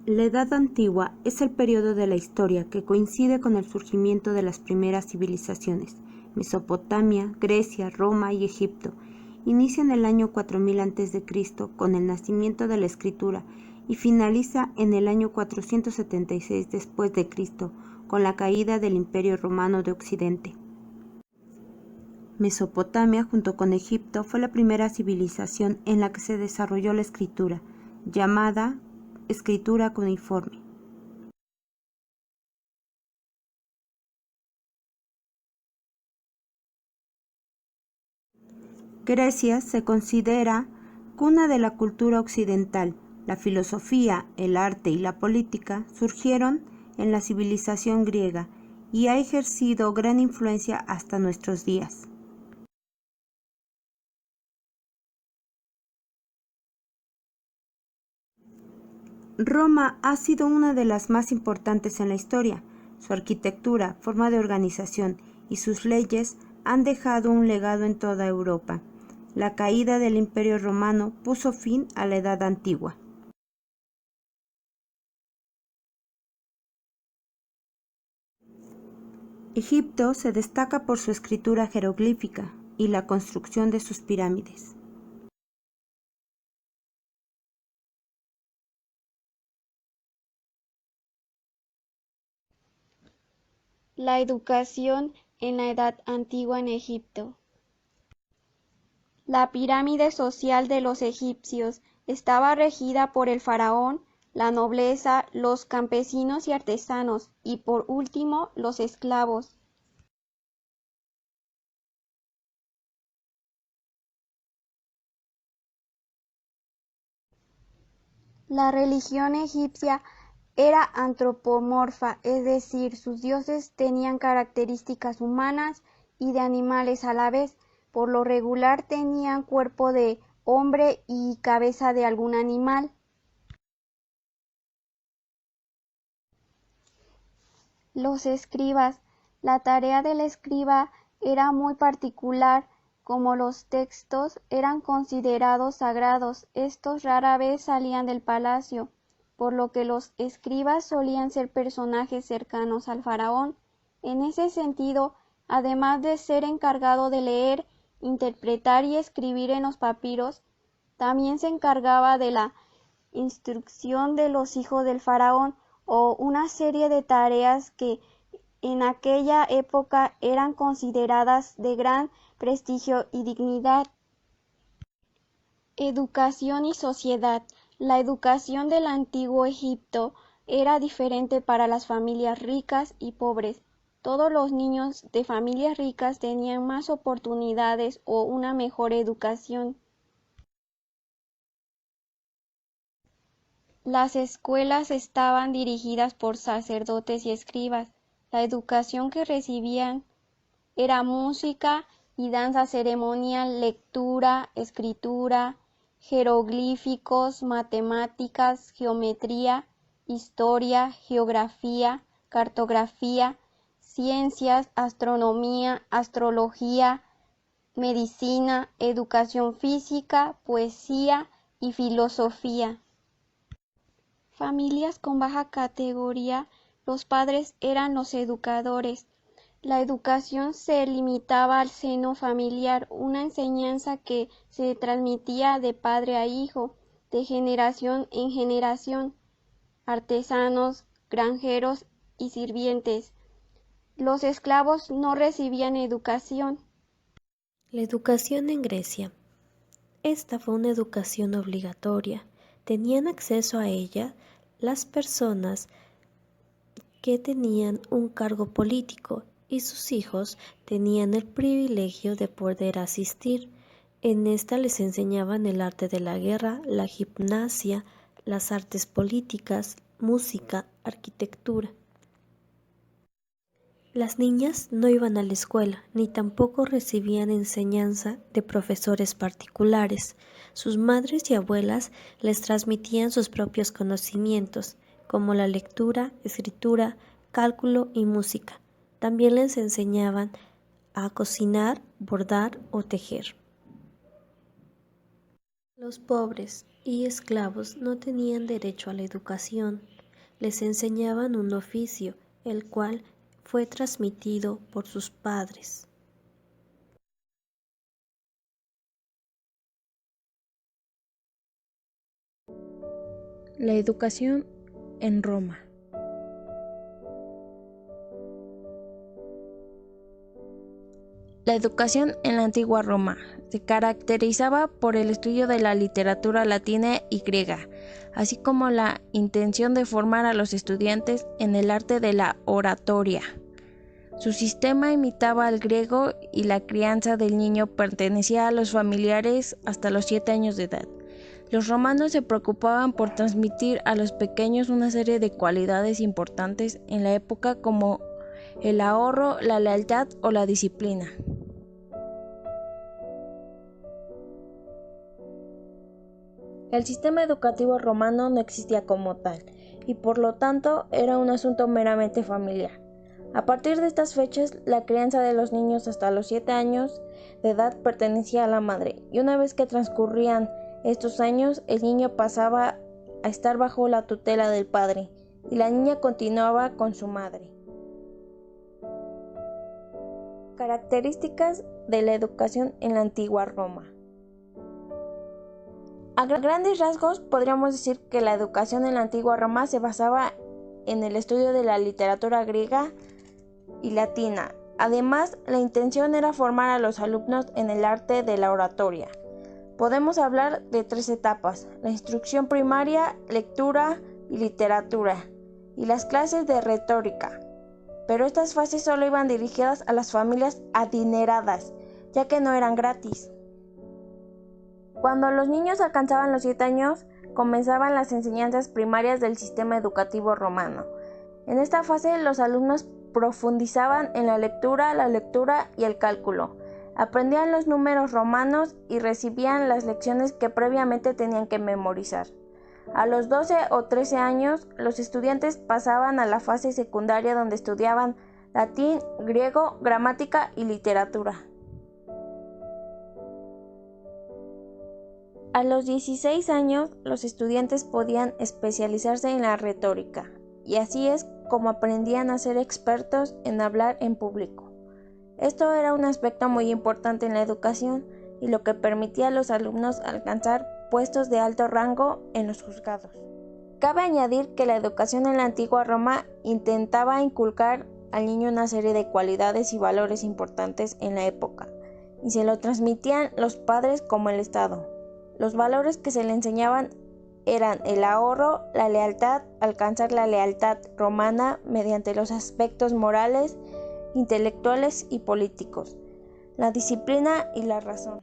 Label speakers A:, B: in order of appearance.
A: La Edad Antigua es el periodo de la historia que coincide con el surgimiento de las primeras civilizaciones. Mesopotamia, Grecia, Roma y Egipto. Inicia en el año 4000 a.C. con el nacimiento de la escritura y finaliza en el año 476 después de Cristo con la caída del Imperio Romano de Occidente. Mesopotamia, junto con Egipto, fue la primera civilización en la que se desarrolló la escritura, llamada escritura cuneiforme. Grecia se considera cuna de la cultura occidental. La filosofía, el arte y la política surgieron en la civilización griega y ha ejercido gran influencia hasta nuestros días. Roma ha sido una de las más importantes en la historia. Su arquitectura, forma de organización y sus leyes han dejado un legado en toda Europa. La caída del Imperio Romano puso fin a la Edad Antigua. Egipto se destaca por su escritura jeroglífica y la construcción de sus pirámides.
B: La educación en la Edad Antigua en Egipto. La pirámide social de los egipcios estaba regida por el faraón, la nobleza, los campesinos y artesanos, y por último los esclavos. La religión egipcia era antropomorfa, es decir, sus dioses tenían características humanas y de animales a la vez. Por lo regular tenían cuerpo de hombre y cabeza de algún animal. Los escribas. La tarea del escriba era muy particular. Como los textos eran considerados sagrados, estos rara vez salían del palacio, por lo que los escribas solían ser personajes cercanos al faraón. En ese sentido, además de ser encargado de leer, interpretar y escribir en los papiros, también se encargaba de la instrucción de los hijos del faraón, o una serie de tareas que en aquella época eran consideradas de gran prestigio y dignidad. Educación y sociedad. La educación del antiguo Egipto era diferente para las familias ricas y pobres. Todos los niños de familias ricas tenían más oportunidades o una mejor educación. Las escuelas estaban dirigidas por sacerdotes y escribas. La educación que recibían era música y danza ceremonial, lectura, escritura, jeroglíficos, matemáticas, geometría, historia, geografía, cartografía, ciencias, astronomía, astrología, medicina, educación física, poesía y filosofía. Familias con baja categoría, los padres eran los educadores. La educación se limitaba al seno familiar, una enseñanza que se transmitía de padre a hijo, de generación en generación. Artesanos, granjeros y sirvientes. Los esclavos no recibían educación.
C: La educación en Grecia. Esta fue una educación obligatoria. Tenían acceso a ella las personas que tenían un cargo político y sus hijos tenían el privilegio de poder asistir. En esta les enseñaban el arte de la guerra, la gimnasia, las artes políticas, música, arquitectura. Las niñas no iban a la escuela, ni tampoco recibían enseñanza de profesores particulares. Sus madres y abuelas les transmitían sus propios conocimientos, como la lectura, escritura, cálculo y música. También les enseñaban a cocinar, bordar o tejer. Los pobres y esclavos no tenían derecho a la educación. les enseñaban un oficio, el cual fue transmitido por sus padres.
D: La educación en Roma. La educación en la antigua Roma se caracterizaba por el estudio de la literatura latina y griega, así como la intención de formar a los estudiantes en el arte de la oratoria. Su sistema imitaba al griego y la crianza del niño pertenecía a los familiares hasta los 7 años de edad. Los romanos se preocupaban por transmitir a los pequeños una serie de cualidades importantes en la época como el ahorro, la lealtad o la disciplina. El sistema educativo romano no existía como tal, y por lo tanto era un asunto meramente familiar. A partir de estas fechas, la crianza de los niños hasta los 7 años de edad pertenecía a la madre, y una vez que transcurrían estos años, el niño pasaba a estar bajo la tutela del padre, y la niña continuaba con su madre. Características de la educación en la antigua Roma. A grandes rasgos, podríamos decir que la educación en la antigua Roma se basaba en el estudio de la literatura griega y latina. Además, la intención era formar a los alumnos en el arte de la oratoria. Podemos hablar de 3 etapas: la instrucción primaria, lectura y literatura, y las clases de retórica. Pero estas fases solo iban dirigidas a las familias adineradas, ya que no eran gratis. Cuando los niños alcanzaban los 7 años, comenzaban las enseñanzas primarias del sistema educativo romano. En esta fase, los alumnos profundizaban en la lectura y el cálculo. Aprendían los números romanos y recibían las lecciones que previamente tenían que memorizar. A los 12 o 13 años, los estudiantes pasaban a la fase secundaria donde estudiaban latín, griego, gramática y literatura. A los 16 años, los estudiantes podían especializarse en la retórica, y así es como aprendían a ser expertos en hablar en público. Esto era un aspecto muy importante en la educación y lo que permitía a los alumnos alcanzar puestos de alto rango en los juzgados. Cabe añadir que la educación en la antigua Roma intentaba inculcar al niño una serie de cualidades y valores importantes en la época, y se lo transmitían los padres como el Estado. Los valores que se le enseñaban eran el ahorro, la lealtad, alcanzar la lealtad romana mediante los aspectos morales, intelectuales y políticos, la disciplina y la razón.